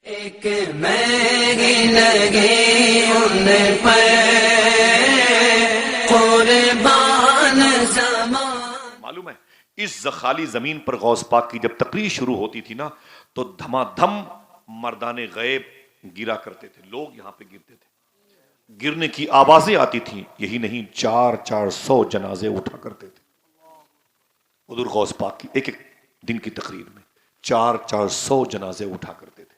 ایک میں لگی ان پر قربان زمان. معلوم ہے اس خالی زمین پر غوث پاک کی جب تقریر شروع ہوتی تھی نا تو دھما دھم مردان غیب گرا کرتے تھے، لوگ یہاں پہ گرتے تھے، گرنے کی آوازیں آتی تھیں. یہی نہیں 400 جنازے اٹھا کرتے تھے حضور غوث پاک کی ایک ایک دن کی تقریر میں 400 جنازے اٹھا کرتے تھے.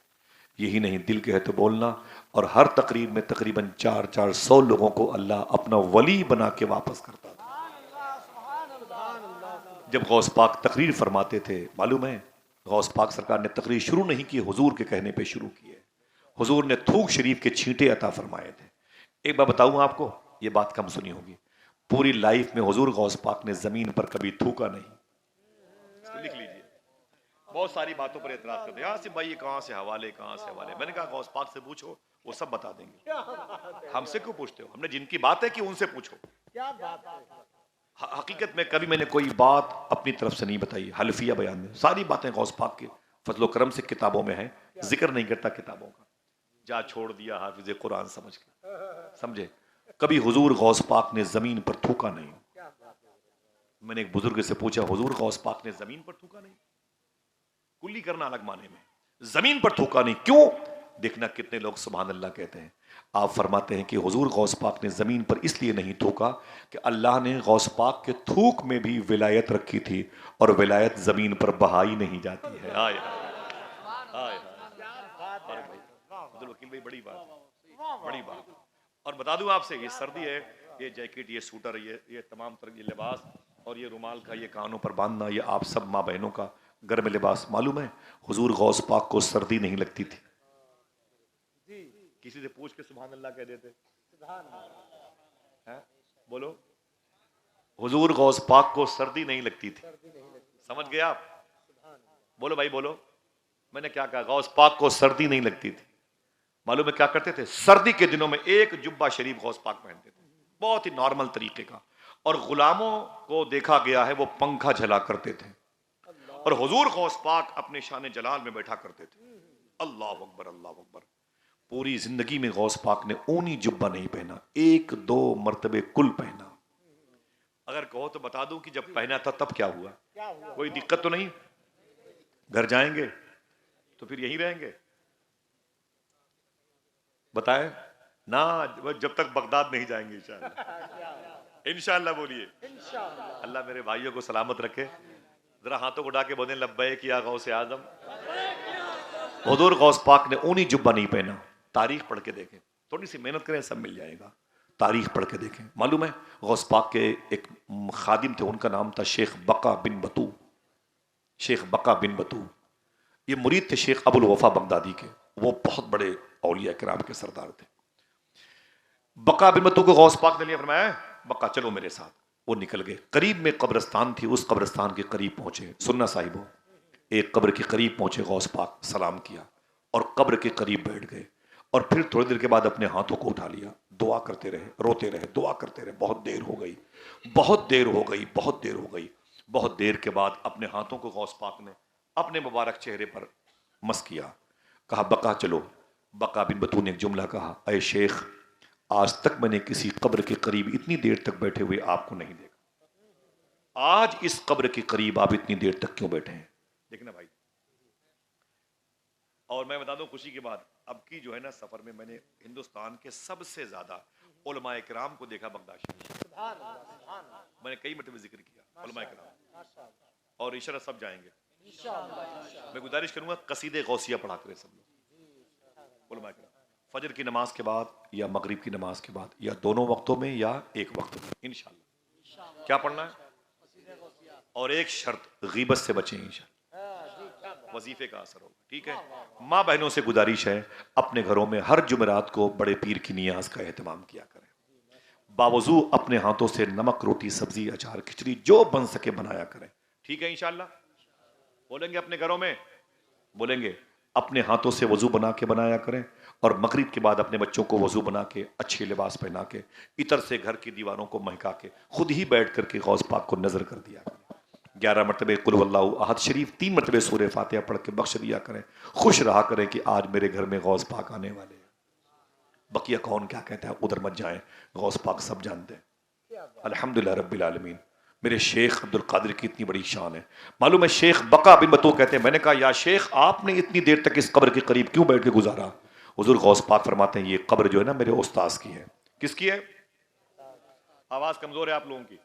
یہی نہیں دل کے ہے تو بولنا، اور ہر تقریر میں تقریباً 400 لوگوں کو اللہ اپنا ولی بنا کے واپس کرتا تھا. جب غوث پاک تقریر فرماتے تھے، معلوم ہے غوث پاک سرکار نے تقریر شروع نہیں کی، حضور کے کہنے پہ شروع کی ہے. حضور نے تھوک شریف کے چھینٹے عطا فرمائے تھے. ایک بات بتاؤں آپ کو، یہ بات کم سنی ہوگی، پوری لائف میں حضور غوث پاک نے زمین پر کبھی تھوکا نہیں. اس کو لکھ لیجئے. بہت ساری باتوں پر اعتراض کرتے ہیں، آصف بھائی یہ کہاں سے حوالے کہاں سے حوالے. میں نے کہا غوث پاک سے پوچھو، وہ سب بتا دیں گے. ہم سے کیوں پوچھتے ہو؟ ہم نے جن کی بات ہے کہ ان سے پوچھو. حقیقت میں کبھی میں نے کوئی بات اپنی طرف سے نہیں بتائی. حلفیہ بیان میں ساری باتیں غوث پاک کے فضل و کرم سے کتابوں میں ہیں، ذکر نہیں کرتا کتابوں کا. جا چھوڑ دیا حافظ قرآن سمجھ کے، سمجھے. کبھی حضور غوث پاک نے زمین پر تھوکا نہیں. میں نے ایک بزرگ سے پوچھا، حضور غوث پاک نے زمین پر تھوکا نہیں؟ کلی کرنا الگ معنی میں، زمین پر تھوکا نہیں. کیوں؟ دیکھنا کتنے لوگ سبحان اللہ کہتے ہیں. آپ فرماتے ہیں کہ حضور غوث پاک نے زمین پر اس لیے نہیں تھوکا کہ اللہ نے غوث پاک کے تھوک میں بھی ولایت رکھی تھی، اور ولایت زمین پر بہائی نہیں جاتی ہے. آئے آئے عبدالوکیل بھائی، بڑی بات، بڑی بات. اور بتا دوں آپ سے، یہ سردی ہے، یہ جیکٹ، یہ سوٹر، یہ تمام طرح یہ لباس، اور یہ رومال کا یہ کانوں پر باندھنا، یہ آپ سب ماں بہنوں کا گرم لباس. معلوم ہے حضور غوث پاک کو سردی نہیں لگتی تھی. کسی سے پوچھ کے سبحان اللہ کہہ دیتے. بولو، حضور غوث پاک کو سردی نہیں لگتی تھی. سمجھ گئے آپ؟ بولو بھائی بولو. میں نے کیا کہا؟ غوث پاک کو سردی نہیں لگتی تھی. معلوم ہے کیا کرتے تھے؟ سردی کے دنوں میں ایک جبہ شریف غوث پاک پہنتے تھے، بہت ہی نارمل طریقے کا. اور غلاموں کو دیکھا گیا ہے وہ پنکھا جھلا کرتے تھے، اور حضور غوث پاک اپنے شان جلال میں بیٹھا کرتے تھے. اللہ اکبر، اللہ اکبر. پوری زندگی میں غوث پاک نے اونی جبہ نہیں پہنا، 1-2 مرتبے کل پہنا. اگر کہو تو بتا دوں کہ جب پہنا تھا تب کیا ہوا؟ کوئی دقت تو نہیں؟ گھر جائیں گے تو پھر یہیں رہیں گے؟ بتائیں نا، جب تک بغداد نہیں جائیں گے انشاءاللہ. انشاءاللہ بولیے. اللہ میرے بھائیوں کو سلامت رکھے. ذرا ہاتھوں کو اٹھا کے بولیں لبیک یا غوث اعظم. حضور غوث پاک نے اونی جبہ نہیں پہنا. تاریخ پڑھ کے دیکھیں، تھوڑی سی محنت کریں سب مل جائے گا. تاریخ پڑھ کے دیکھیں. معلوم ہے غوث پاک کے ایک خادم تھے، ان کا نام تھا شیخ بقا بن بطو. شیخ بقا بن بطو یہ مرید تھے شیخ ابو الوفا بغدادی کے. وہ بہت بڑے اولیاء کرام کے سردار تھے. بقا بن بطو کو غوث پاک نے لیا، فرمایا بقا چلو میرے ساتھ. وہ نکل گئے. قریب میں قبرستان تھی، اس قبرستان کے قریب پہنچے. سننا صاحبوں، ایک قبر کے قریب پہنچے، غوث پاک سلام کیا اور قبر کے قریب بیٹھ گئے. اور پھر تھوڑی دیر کے بعد اپنے ہاتھوں کو اٹھا لیا، دعا کرتے رہے، روتے رہے، دعا کرتے رہے. بہت دیر ہو گئی، بہت دیر ہو گئی، بہت دیر ہو گئی. بہت دیر کے بعد اپنے ہاتھوں کو غوث پاک نے اپنے مبارک چہرے پر مس کیا. کہا بقا چلو. بقا بن بطو نے ایک جملہ کہا، اے شیخ آج تک میں نے کسی قبر کے قریب اتنی دیر تک بیٹھے ہوئے آپ کو نہیں دیکھا. آج اس قبر کے قریب آپ اتنی دیر تک کیوں بیٹھے ہیں؟ دیکھنا بھائی. اور میں بتا دوں خوشی کی بات، اب کی جو ہے نا سفر میں نے ہندوستان کے سب سے زیادہ علماء کرام کو دیکھا بغداد شریف. میں نے کئی مرتبہ ذکر کیا علماء کرام، اور انشاءاللہ سب جائیں گے. میں گزارش کروں گا قصیدے غوثیہ پڑھا کرے سب لوگ علماء کرام، فجر کی نماز کے بعد یا مغرب کی نماز کے بعد یا دونوں وقتوں میں یا ایک وقت میں انشاءاللہ. کیا پڑھنا ہے؟ اور ایک شرط، غیبت سے بچیں انشاءاللہ. وظیفے کا اثر ہوگا. ٹھیک ہے. ماں بہنوں سے گزارش ہے اپنے گھروں میں ہر جمعرات کو بڑے پیر کی نیاز کا اہتمام کیا کریں. باوضو اپنے ہاتھوں سے نمک روٹی سبزی اچار کھچڑی جو بن سکے بنایا کریں. ٹھیک ہے انشاءاللہ. بولیں گے اپنے گھروں میں، بولیں گے اپنے ہاتھوں سے وضو بنا کے بنایا کریں. اور مغرب کے بعد اپنے بچوں کو وضو بنا کے اچھے لباس پہنا کے عطر سے گھر کی دیواروں کو مہکا کے خود ہی بیٹھ کر کے غوث پاک کو نظر کر دیا کریں. 11 مرتبہ قل واللہ احد شریف، 3 مرتبہ سورہ فاتحہ پڑھ کے بخش دیا کریں، خوش رہا کریں کہ آج میرے گھر میں غوث پاک آنے والے ہیں۔ بقیہ کون کیا کہتا ہے ادھر مت جائیں، غوث پاک سب جانتے ہیں۔ الحمدللہ رب العالمین۔ میرے شیخ عبد القادر کی اتنی بڑی شان ہے، معلوم ہے شیخ بقا بن بطو کہتے ہیں میں نے کہا یا شیخ آپ نے اتنی دیر تک اس قبر کے قریب کیوں بیٹھ کے گزارا؟ حضور غوث پاک فرماتے ہیں یہ قبر جو ہے نا میرے استاذ کی ہے۔ کس کی ہے؟ آواز کمزور ہے آپ لوگوں کی،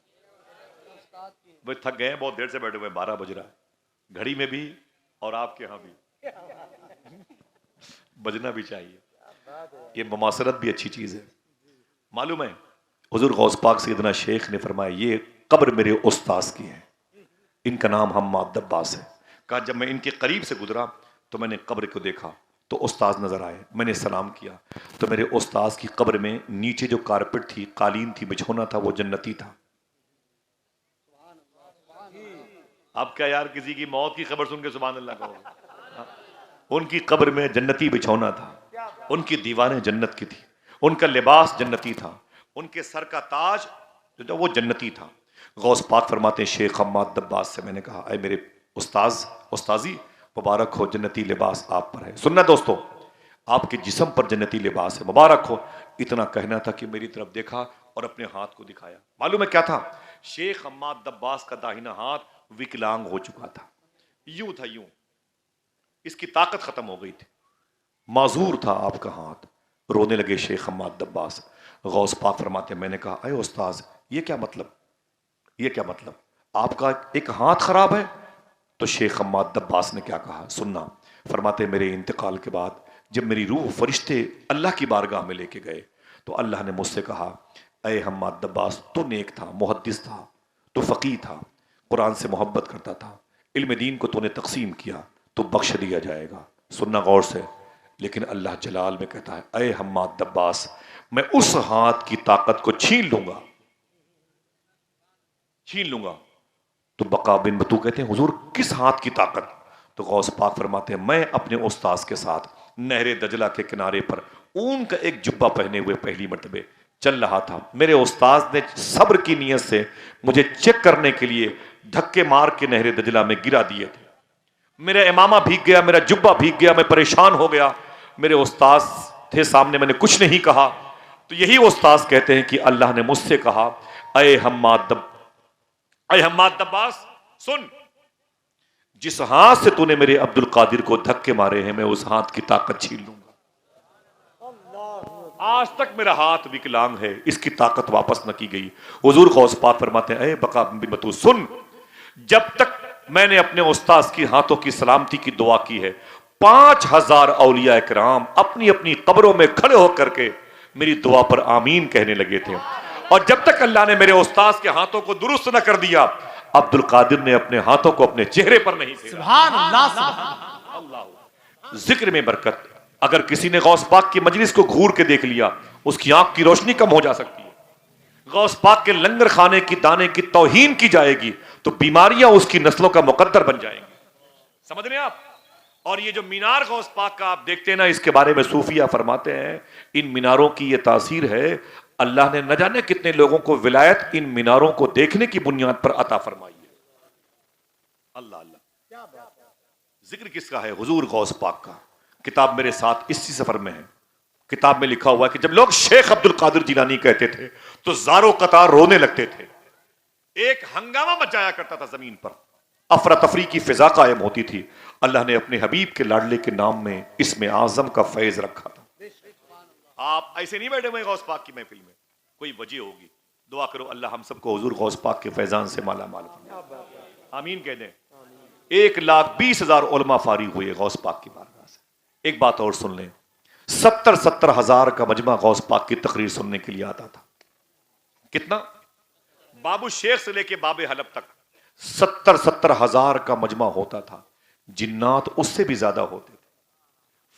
وہ تھک گئے ہیں، بہت دیر سے بیٹھے ہوئے ہیں، 12 بج رہا ہے، گھڑی میں بھی اور آپ کے ہاں بھی بجنا بھی چاہیے، یہ مماثلت بھی اچھی چیز ہے۔ معلوم ہے حضور غوث پاک سیدنا شیخ نے فرمایا یہ قبر میرے استاذ کی ہے، ان کا نام حماد دباس ہے۔ کہا جب میں ان کے قریب سے گزرا تو میں نے قبر کو دیکھا تو استاذ نظر آئے، میں نے سلام کیا تو میرے استاذ کی قبر میں نیچے جو کارپٹ تھی، قالین تھی، بچھونا تھا، وہ جنتی تھا۔ اب کیا یار کسی کی موت کی خبر سن کے سبحان اللہ کہو؟ ان کی قبر میں جنتی بچھونا تھا، ان کی دیواریں جنت کی تھی، ان کا لباس جنتی تھا، ان کے سر کا تاج جو تھا وہ جنتی تھا۔ غوث پاک فرماتے ہیں شیخ حماد دباس سے میں نے کہا اے میرے استاذی مبارک ہو، جنتی لباس آپ پر ہے۔ سننا دوستو، آپ کے جسم پر جنتی لباس ہے، مبارک ہو۔ اتنا کہنا تھا کہ میری طرف دیکھا اور اپنے ہاتھ کو دکھایا۔ معلوم ہے کیا تھا؟ شیخ حماد دباس کا داہنا ہاتھ وکلانگ ہو چکا تھا، یوں تھا، یوں، اس کی طاقت ختم ہو گئی تھی، معذور تھا آپ کا ہاتھ۔ رونے لگے شیخ حماد دباس۔ غوث پاک فرماتے ہیں میں نے کہا اے استاذ یہ کیا مطلب، یہ کیا مطلب، آپ کا ایک ہاتھ خراب ہے؟ تو شیخ حماد دباس نے کیا کہا سننا، فرماتے ہیں میرے انتقال کے بعد جب میری روح فرشتے اللہ کی بارگاہ میں لے کے گئے تو اللہ نے مجھ سے کہا اے حماد دباس تو نیک تھا، محدث تھا، تو فقیہ تھا، قرآن سے محبت کرتا تھا، علم دین کو تو نے تقسیم کیا تو بخش دیا جائے گا۔ سننا غور سے، لیکن اللہ جلال میں کہتا ہے اے حماد دباس میں اس ہاتھ کی طاقت کو چھین لوں گا، چھین لوں گا۔ تو بقا بن بطو کہتے ہیں حضور کس ہاتھ کی طاقت؟ تو غوث پاک فرماتے ہیں میں اپنے استاذ کے ساتھ نہر دجلہ کے کنارے پر اون کا ایک جبہ پہنے ہوئے پہلی مرتبہ چل رہا تھا۔ میرے استاذ نے صبر کی نیت سے مجھے چیک کرنے کے لیے دھکے مار کے نہر دجلہ میں گرا دیے تھے۔ میرا امامہ بھیگ گیا، میرا جبہ بھیگ گیا، میں پریشان ہو گیا، میرے استاذ تھے سامنے، میں نے کچھ نہیں کہا۔ تو یہی استاذ کہتے ہیں کہ اللہ نے مجھ سے کہا اے حماد دباس سن، جس ہاتھ سے تو نے میرے عبد القادر کو دھکے مارے ہیں میں اس ہاتھ کی طاقت چھین لوں گا۔ آج تک میرا ہاتھ وکلانگ ہے، اس کی طاقت واپس نہ کی گئی۔ حضور غوث پاک فرماتے ہیں اے بقا بن بطو سن، جب تک میں نے اپنے استاذ کی ہاتھوں کی سلامتی کی دعا کی ہے 5000 اولیاء کرام اپنی اپنی قبروں میں کھڑے ہو کر کے میری دعا پر آمین کہنے لگے تھے، اور جب تک اللہ نے میرے استاذ کے ہاتھوں کو درست نہ کر دیا عبد القادر نے اپنے ہاتھوں کو اپنے چہرے پر نہیں پھیرا۔ سبحان اللہ، سبحان اللہ، ذکر میں برکت۔ اگر کسی نے غوث پاک کی مجلس کو گھور کے دیکھ لیا اس کی آنکھ کی روشنی کم ہو جا سکتی ہے، غوث پاک کے لنگر خانے کی دانے کی توہین کی جائے گی تو بیماریاں اس کی نسلوں کا مقدر بن جائیں گی۔ سمجھ رہے ہیں آپ؟ اور یہ جو مینار غوث پاک کا آپ دیکھتے ہیں نا، اس کے بارے میں صوفیہ فرماتے ہیں ان میناروں کی یہ تاثیر ہے، اللہ نے نہ جانے کتنے لوگوں کو ولایت ان میناروں کو دیکھنے کی بنیاد پر عطا فرمائی ہے۔ اللہ اللہ، ذکر کس کا ہے؟ حضور غوث پاک کا۔ کتاب میرے ساتھ اسی سفر میں ہے، کتاب میں لکھا ہوا ہے کہ جب لوگ شیخ عبد القادر جیلانی کہتے تھے تو زاروں قطار رونے لگتے تھے، ایک ہنگامہ مچایا کرتا تھا زمین پر، افراتفری کی فضا قائم ہوتی تھی۔ اللہ نے اپنے حبیب کے لاڈلے کے نام میں اسم اعظم کا فیض رکھا تھا۔ آپ ایسے نہیں بیٹھے ہوئے غوث پاک کی محفل میں، کوئی وجہ ہوگی، دعا کرو اللہ ہم سب کو حضور غوث پاک کے فیضان سے مالا مال فرمائے، آمین کہہ دیں۔ 1,20,000 علماء فارغ ہوئے غوث پاک کی بارگاہ سے۔ ایک بات اور سن لیں، 70 ہزار کا مجمع غوث پاک کی تقریر سننے کے لیے آتا تھا۔ کتنا؟ بابو شیخ سے لے کے باب حلب تک 70 ہزار کا مجمع ہوتا تھا۔ جنات اس سے بھی زیادہ ہوتے تھے،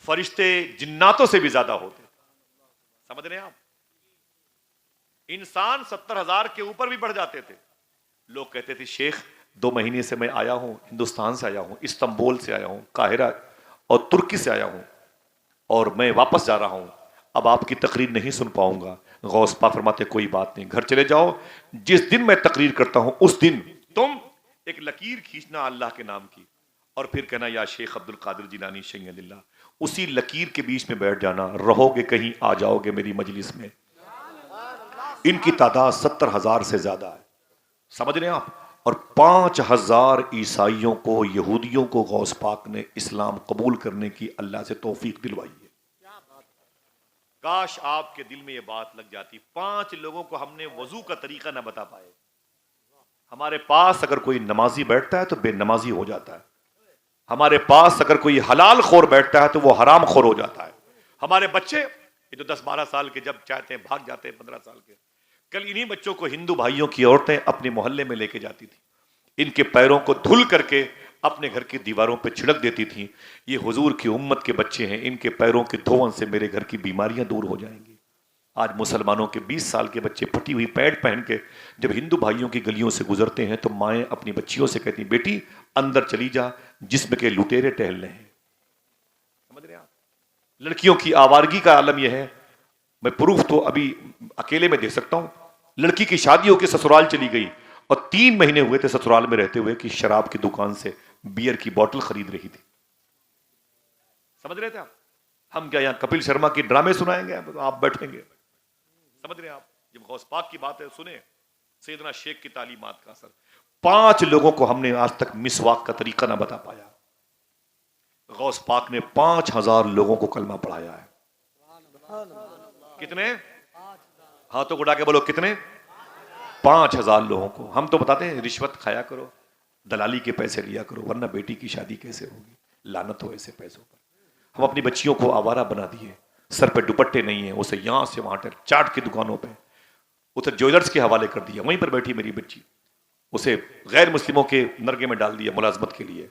فرشتے جناتوں سے بھی زیادہ ہوتے تھے۔ سمجھ رہے ہیں آپ؟ انسان 70 ہزار کے اوپر بھی بڑھ جاتے تھے۔ لوگ کہتے تھے شیخ 2 مہینے سے میں آیا ہوں، ہندوستان سے آیا ہوں، استنبول سے آیا ہوں، قاہرہ اور ترکی سے آیا ہوں، اور میں واپس جا رہا ہوں، اب آپ کی تقریر نہیں سن پاؤں گا۔ غوث پاک فرماتے کوئی بات نہیں، گھر چلے جاؤ، جس دن میں تقریر کرتا ہوں اس دن تم ایک لکیر کھینچنا اللہ کے نام کی اور پھر کہنا یا شیخ عبد القادر جیلانی شیخ اللہ، اسی لکیر کے بیچ میں بیٹھ جانا، رہو گے کہیں آ جاؤ گے میری مجلس میں۔ ان کی تعداد 70,000 سے زیادہ ہے، سمجھ رہے ہیں آپ؟ اور 5,000 عیسائیوں کو، یہودیوں کو غوث پاک نے اسلام قبول کرنے کی اللہ سے توفیق دلوائی ہے۔ کاش آپ کے دل میں یہ بات لگ جاتی۔ 5 لوگوں کو ہم نے وضو کا طریقہ نہ بتا پائے۔ ہمارے پاس اگر کوئی نمازی بیٹھتا ہے تو بے نمازی ہو جاتا ہے، ہمارے پاس اگر کوئی حلال خور بیٹھتا ہے تو وہ حرام خور ہو جاتا ہے۔ ہمارے بچے یہ جو 10-12 سال کے جب چاہتے ہیں بھاگ جاتے ہیں، 15 سال کے، کل انہی بچوں کو ہندو بھائیوں کی عورتیں اپنے محلے میں لے کے جاتی تھی، ان کے پیروں کو دھل کر کے اپنے گھر کی دیواروں پہ چھڑک دیتی تھی، یہ حضور کی امت کے بچے ہیں، ان کے پیروں کے دھون سے میرے گھر کی بیماریاں دور ہو جائیں گی۔ آج مسلمانوں کے 20 سال کے بچے پھٹی ہوئی پینٹ پہن کے جب ہندو بھائیوں کی گلیوں سے گزرتے ہیں تو مائیں اپنی بچیوں سے کہتی ہیں بیٹی اندر چلی جا، جسم کے لٹیرے ٹہل رہے ہیں۔ سمجھ رہے ہیں آپ؟ لڑکیوں کی آوارگی کا عالم یہ ہے، میں پروف تو ابھی اکیلے میں دے سکتا ہوں۔ لڑکی کی شادی ہو کے سسرال چلی گئی اور 3 مہینے ہوئے تھے سسرال میں رہتے ہوئے کہ شراب کی دکان سے بیئر کی بوتل خرید رہی تھی۔ سمجھ رہے تھے آپ؟ ہم کیا یہاں کپل شرما کی ڈرامے سنائیں گے؟ آپ بیٹھیں گے؟ سمجھ رہے ہیں آپ؟ جب غوث پاک کی بات ہے سنیں، سیدنا شیخ کی تعلیمات کا اثر۔ 5 لوگوں کو ہم نے آج تک مسواک کا طریقہ نہ بتا پایا، غوث پاک نے 5,000 لوگوں کو کلمہ پڑھایا ہے۔ کتنے؟ ہاتھوں کو اٹھا کے بولو کتنے؟ 5,000 لوگوں کو۔ ہم تو بتاتے ہیں رشوت کھایا کرو، دلالی کے پیسے لیا کرو، ورنہ بیٹی کی شادی کیسے ہوگی؟ لعنت ہو ایسے پیسوں پر۔ ہم اپنی بچیوں کو آوارہ بنا دیے، سر پہ دوپٹے نہیں ہیں، اسے یہاں سے وہاں چاٹ کی دکانوں پہ، اسے جویلرز کے حوالے کر دیا، وہیں پر بیٹھی میری بچی، اسے غیر مسلموں کے نرگے میں ڈال دیا ملازمت کے لیے۔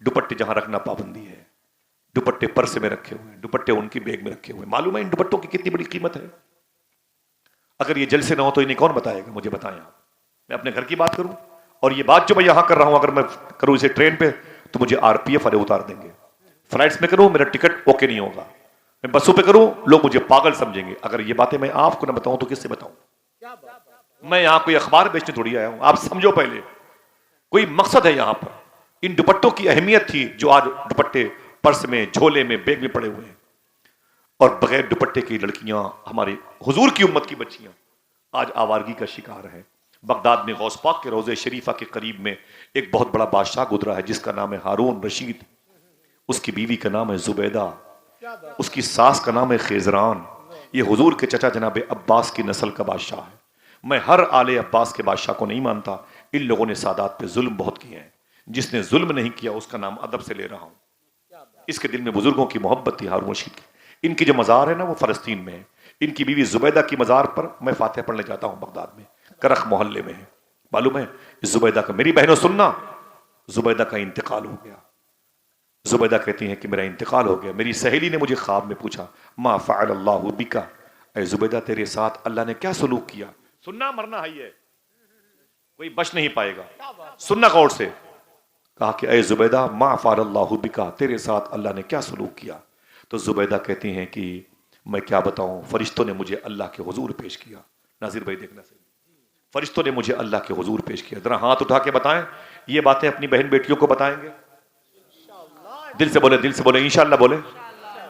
دوپٹے جہاں رکھنا پابندی ہے، دوپٹے پرس میں رکھے ہوئے، دوپٹے ان کی بیگ میں رکھے ہوئے۔ معلوم ہے ان دوپٹوں کی کتنی بڑی قیمت ہے؟ اگر یہ جلسے نہ ہو تو انہیں کون بتائے گا؟ مجھے بتائیں آپ۔ میں اپنے گھر کی بات کروں اور یہ بات جو میں یہاں کر رہا ہوں اگر میں کروں اسے ٹرین پہ تو مجھے RPF والے اتار دیں گے، فلائٹس میں کروں میرا ٹکٹ اوکے نہیں ہوگا، میں بسوں پہ کروں لوگ مجھے پاگل سمجھیں گے۔ اگر یہ باتیں میں آپ کو نہ بتاؤں تو کس سے بتاؤں؟ میں یہاں کوئی اخبار بیچنے تھوڑی آیا ہوں، آپ سمجھو پہلے کوئی مقصد ہے یہاں پر۔ ان دوپٹوں کی اہمیت تھی جو آج دوپٹے پرس میں، جھولے میں، بیگ میں پڑے ہوئے ہیں، اور بغیر دوپٹے کی لڑکیاں، ہماری حضور کی امت کی بچیاں آج آوارگی کا شکار ہیں۔ بغداد میں غوث پاک کے روضہ شریفہ کے قریب میں ایک بہت بڑا بادشاہ گزرا ہے جس کا نام ہے ہارون رشید، اس کی بیوی کا نام ہے زبیدہ، اس کی ساس کا نام ہے خیزران۔ یہ حضور کے چچا جناب عباس کی نسل کا بادشاہ ہے۔ میں ہر آل عباس کے بادشاہ کو نہیں مانتا، ان لوگوں نے سادات پہ ظلم بہت کیے ہیں، جس نے ظلم نہیں کیا اس کا نام ادب سے لے رہا ہوں۔ اس کے دل میں بزرگوں کی محبت تھی ہارون رشید کی۔ ان کی جو مزار ہے نا وہ فلسطین میں ہے، ان کی بیوی زبیدہ کی مزار پر میں فاتحہ پڑھنے جاتا ہوں، بغداد میں کرخ محلے میں ہے۔ معلوم ہے زبیدہ کا، میری بہنوں سننا، زبیدہ کا انتقال ہو گیا۔ زبیدہ کہتی ہیں کہ میرا انتقال ہو گیا۔ میری سہیلی نے مجھے خواب میں پوچھا ما فعل اللہ بکا، اے زبیدہ تیرے ساتھ اللہ نے کیا سلوک کیا؟ سننا مرنا ہے، کوئی بچ نہیں پائے گا، سننا غور سے۔ کہا کہ اے زبیدہ ما فعل اللہ بکا، تیرے ساتھ اللہ نے کیا سلوک کیا؟ تو زبیدہ کہتی ہیں کہ میں کیا بتاؤں، فرشتوں نے مجھے اللہ کے حضور پیش کیا۔ ناظر بھائی دیکھنا سے، فرشتوں نے مجھے اللہ کے حضور پیش کیا۔ ذرا ہاتھ اٹھا کے بتائیں، یہ باتیں اپنی بہن بیٹیوں کو بتائیں گے؟ دل سے بولے، دل سے بولے، انشاءاللہ بولے۔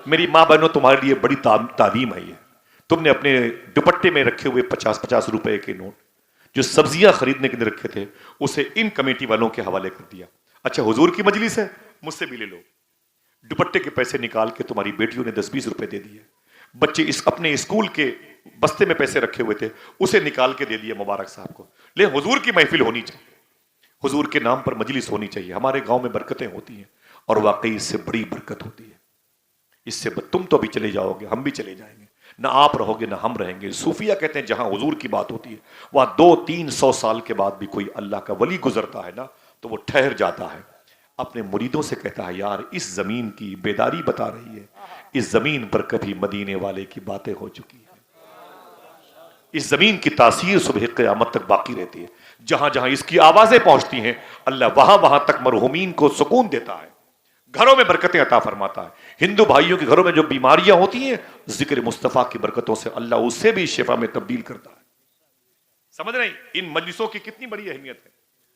میری ماں بہنوں تمہارے لیے بڑی تعلیم ہے یہ۔ تم نے اپنے دوپٹے میں رکھے ہوئے 50-50 روپے کے نوٹ جو سبزیاں خریدنے کے لیے رکھے تھے اسے ان کمیٹی والوں کے حوالے کر دیا۔ اچھا حضور کی مجلس ہے، مجھ سے بھی لے لو۔ دوپٹے کے پیسے نکال کے تمہاری بیٹیوں نے 10-20 روپے دے دیے۔ بچے اپنے اسکول کے بستے میں پیسے رکھے ہوئے تھے اسے نکال کے دے دیے مبارک صاحب کو۔ لے حضور کی محفل ہونی چاہیے، حضور کے نام پر مجلس ہونی چاہیے۔ ہمارے گاؤں میں برکتیں ہوتی ہیں اور واقعی اس سے بڑی برکت ہوتی ہے۔ اس سے تم تو بھی چلے جاؤ گے، ہم بھی چلے جائیں گے، نہ آپ رہو گے نہ ہم رہیں گے۔ صوفیہ کہتے ہیں جہاں حضور کی بات ہوتی ہے وہاں 200-300 سال کے بعد بھی کوئی اللہ کا ولی گزرتا ہے نا تو وہ ٹھہر جاتا ہے، اپنے مریدوں سے کہتا ہے یار اس زمین کی بیداری بتا رہی ہے، اس زمین پر کبھی مدینے والے کی باتیں ہو چکی ہیں، اس زمین کی تاثیر صبح قیامت تک باقی رہتی ہے۔ جہاں جہاں اس کی آوازیں پہنچتی ہیں اللہ وہاں وہاں تک مرحومین کو سکون دیتا ہے، گھروں میں برکتیں عطا فرماتا ہے۔ ہندو بھائیوں کے گھروں میں جو بیماریاں ہوتی ہیں ذکر مصطفیٰ کی برکتوں سے اللہ اسے بھی شفا میں تبدیل کرتا ہے۔ سمجھ رہے ہیں ان مجلسوں کی کتنی بڑی اہمیت ہے؟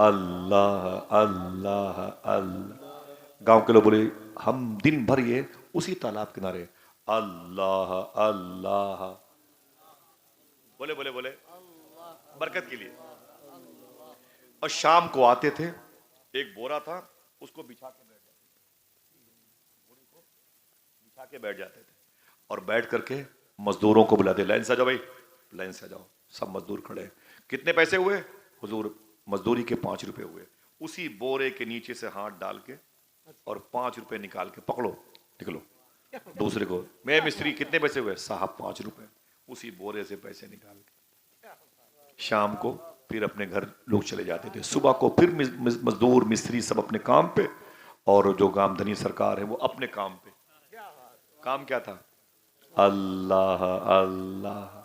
اللہ اللہ اللہ. گاؤں کے لوگ بولے ہم دن بھر یہ اسی تالاب کنارے اللہ اللہ بولے بولے بولے برکت کے لیے. اور شام کو آتے تھے, ایک بورا تھا, اس کو بچھا کے بیٹھ جاتے تھے, بورے کو بچھا کے بیٹھ جاتے تھے, اور بیٹھ کر کے مزدوروں کو بلاتے, لائن سے آ جاؤ بھائی, لائن سے آ جاؤ. سب مزدور کھڑے. کتنے پیسے ہوئے حضور؟ مزدوری کے 5 روپے ہوئے. اسی بورے کے نیچے سے ہاتھ ڈال کے اور 5 روپے نکال کے پکڑو نکلو. دوسرے کو, میں مستری کتنے پیسے ہوئے؟ صاحب 5 روپے. اسی بورے سے پیسے نکال کے شام کو پھر اپنے گھر لوگ چلے جاتے تھے. صبح کو پھر مزدور مستری سب اپنے کام پہ, اور جو گام دھنی سرکار ہے وہ اپنے کام پہ. کام کیا تھا؟ اللہ اللہ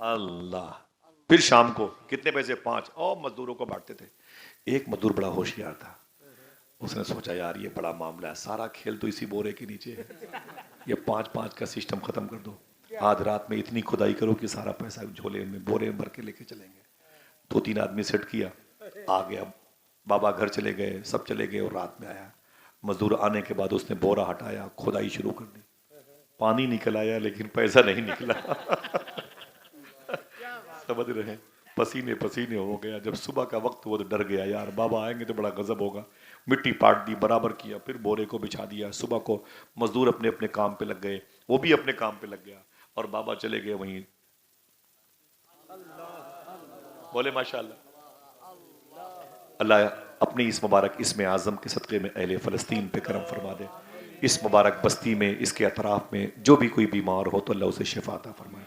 اللہ. پھر شام کو کتنے پیسے؟ 5. اور مزدوروں کو بانٹتے تھے. ایک مزدور بڑا ہوشیار تھا, اس نے سوچا یار یہ بڑا معاملہ ہے, سارا کھیل تو اسی بورے کے نیچے ہے, یہ 5-5 کا سسٹم ختم کر دو. آج رات میں اتنی کھدائی کرو کہ سارا پیسہ جھولے میں بورے میں بھر کے لے کے چلیں گے. 2-3 آدمی سیٹ کیا, آ گیا. بابا گھر چلے گئے, سب چلے گئے, اور رات میں آیا. مزدور آنے کے بعد اس نے بورا ہٹایا, کھدائی شروع کر دی. پانی نکل آیا لیکن پیسہ نہیں نکلا. سمجھ رہے ہیں؟ پسینے پسینے ہو گیا. جب صبح کا وقت ہوا تو ڈر گیا, یار بابا آئیں گے تو بڑا غضب ہوگا. مٹی پاٹ دی, برابر کیا, پھر بورے کو بچھا دیا. صبح کو مزدور اپنے اپنے کام پہ لگ گئے, وہ بھی اپنے کام پہ لگ گیا, اور بابا چلے گئے وہیں. بولے ماشاءاللہ. اللہ اپنی اس مبارک اسم اعظم کے صدقے میں اہل فلسطین پہ کرم فرما دے. اس مبارک بستی میں, اس کے اطراف میں جو بھی کوئی بیمار ہو تو اللہ اسے شفا عطا فرمائے.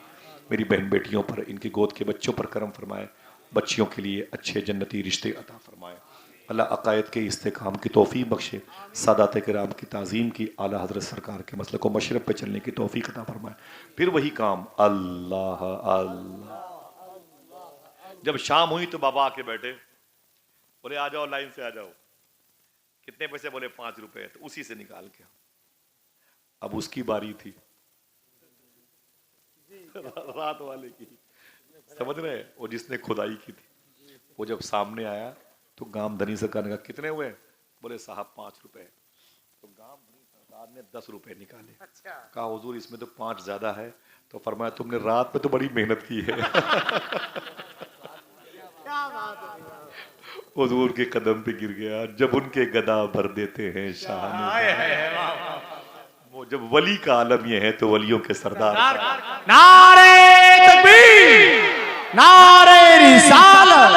میری بہن بیٹیوں پر, ان کی گود کے بچوں پر کرم فرمائے. بچیوں کے لیے اچھے جنتی رشتے عطا فرمائے. اللہ عقائد کے استحکام کی توفیق بخشے. سادات کرام کی تعظیم کی, اعلیٰ حضرت سرکار کے مسلک و مشرب پہ چلنے کی توفیق عطا فرمائے. پھر وہی کام اللہ اللہ. جب شام ہوئی تو بابا آ کے بیٹھے, بولے آ جاؤ لائن سے آ جاؤ. کتنے پیسے؟ بولے 5 روپے. تو اسی سے نکال کے, اب اس کی باری تھی رات والے کی. سمجھ رہے ہیں؟ وہ جس نے کھدائی کی تھی, وہ جب سامنے آیا تو گام دھنی سرکار نے کہا کتنے ہوئے؟ بولے صاحب 5 روپے. تو گام دھنی سرکار نے 10 روپے نکالے. کہا حضور اس میں تو 5 زیادہ ہے. تو فرمایا تم نے رات میں تو بڑی محنت کی ہے. حضور کے قدم پہ گر گیا. جب ان کے گدا بھر دیتے ہیں شاہ, وہ جب ولی کا عالم یہ ہے تو ولیوں کے سردار. نعرہ تکبیر, نعرہ رسالت,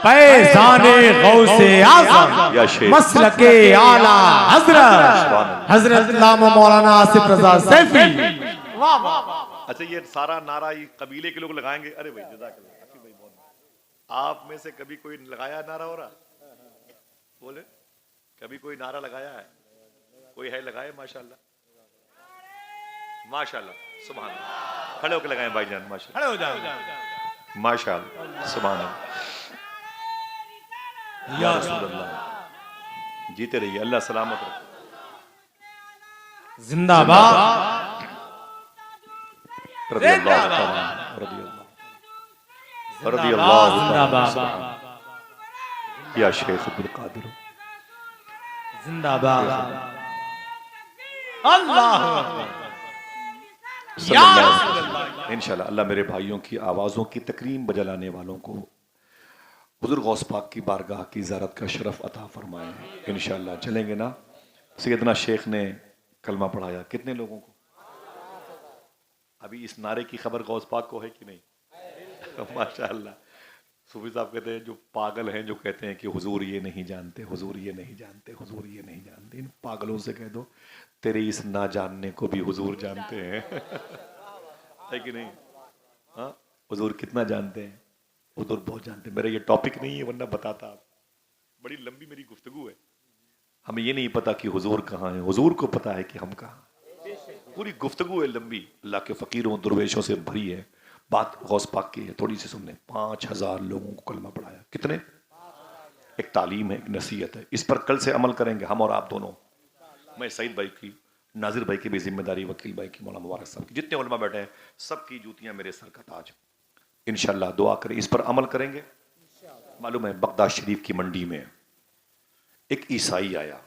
فیضان غوث اعظم, مسلک اعلی حضرت حضرت علامہ مولانا آصف رضا سیفی. اچھا یہ سارا نعرہ قبیلے کے لوگ لگائیں گے. ارے بھائی جزاک اللہ. آپ میں سے کبھی کوئی لگایا نعرہ؟ ہو رہا بولے, کبھی کوئی نعرہ لگایا ہے؟ کوئی ہے لگائے؟ ماشاءاللہ ماشاءاللہ سبحان اللہ. کھڑے ہو کے لگائیں بھائی جان. ماشاءاللہ کھڑے ہو جاؤ. ماشاءاللہ سبحان اللہ. یا رسول اللہ, جیتے رہیے, اللہ سلامت رکھے. زندہ باد. رضی اللہ تعالی رضی اللہ رضی اللہ تعالی. یا شیخ عبد القادر زندہ باد. اللہ صلی اللہ علیہ وسلم. انشاءاللہ اللہ میرے بھائیوں کی آوازوں کی تکریم بجلانے والوں کو حضور غوث پاک کی بارگاہ کی زیارت کا شرف عطا فرمائے. انشاءاللہ چلیں گے نا. سیدنا شیخ نے کلمہ پڑھایا کتنے لوگوں کو؟ ابھی اس نعرے کی خبر غوث پاک کو ہے کہ نہیں؟ ماشاءاللہ. صوفی صاحب کہتے ہیں جو پاگل ہیں جو کہتے ہیں کہ حضور یہ نہیں جانتے, حضور یہ نہیں جانتے, حضور یہ نہیں جانتے, ان پاگلوں سے کہہ دو تیرے اس نہ جاننے کو بھی حضور جانتے ہیں. ہے کہ نہیں؟ ہاں حضور کتنا جانتے ہیں؟ حضور بہت جانتے ہیں. میرا یہ ٹاپک نہیں ہے ورنہ بتاتا. بڑی لمبی میری گفتگو ہے. ہمیں یہ نہیں پتا کہ حضور کہاں ہیں, حضور کو پتا ہے کہ ہم کہاں. پوری گفتگو ہے لمبی, اللہ کے فقیروں درویشوں سے بھری ہے. بات غوث پاک کی ہے, تھوڑی سی سن لیں. 5000 لوگوں کو کلمہ پڑھایا. کتنے؟ ایک تعلیم ہے, ایک نصیحت ہے. اس پر کل سے عمل کریں گے ہم اور آپ دونوں. میں سعید بھائی کی, ناظر بھائی کی بھی ذمہ داری, وکیل بھائی کی, مولانا مبارک صاحب کی, جتنے علماء بیٹھے ہیں سب کی جوتیاں میرے سر کا تاج. انشاءاللہ دعا کریں, اس پر عمل کریں گے. معلوم ہے بغداد شریف کی منڈی میں ایک عیسائی آیا,